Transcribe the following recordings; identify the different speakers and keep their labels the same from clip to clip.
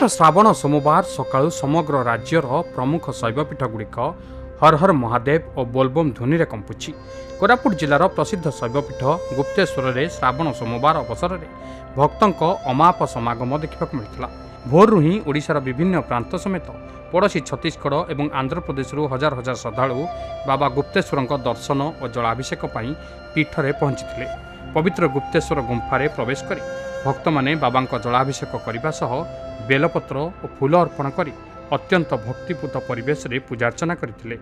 Speaker 1: पवित्र श्रावण सोमवार सकाळु समग्र राज्यर प्रमुख शैवपीठगुड़िक हर हर महादेव और बोलबम ध्वनि में कंपुची। कोरापुट जिलार प्रसिद्ध शैवपीठ गुप्तेश्वर में श्रावण सोमवार अवसर में भक्तों अमाप समागम देखा मिलता। भोरु ही ओडिशार विभिन्न प्रांत समेत पड़ोशी छत्तीसगढ़ और आंध्र प्रदेश हजार हजार श्रद्धालु बाबा गुप्तेश्वर दर्शन और जलाभिषेक पीठ में पहुंची। पवित्र गुप्तेश्वर गुंफारे प्रवेश कर भक्त माने बाबा जलाभिषेक करने सह बेलपत्र और फूल अर्पण कर अत्यंत भक्तिपूत परिवेश रे पूजार्चना करथिले।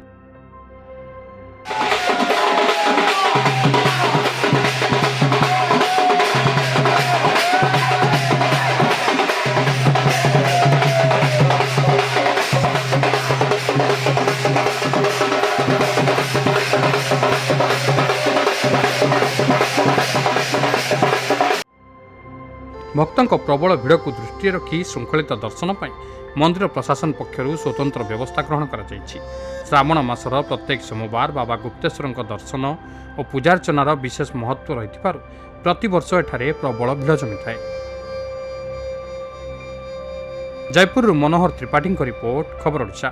Speaker 1: भक्तों प्रबल भिड़ को दृष्टि रखी श्रृंखलित दर्शन पर मंदिर प्रशासन पक्षर स्वतंत्र व्यवस्था ग्रहण कर श्रावण मासर प्रत्येक सोमवार बाबा गुप्तेश्वर दर्शन और पूजार्चनार विशेष महत्व रही प्रतिवर्ष एठारे प्रबल भिड़ जमी था। जयपुर मनोहर त्रिपाठी रिपोर्ट, खबर ओडिशा।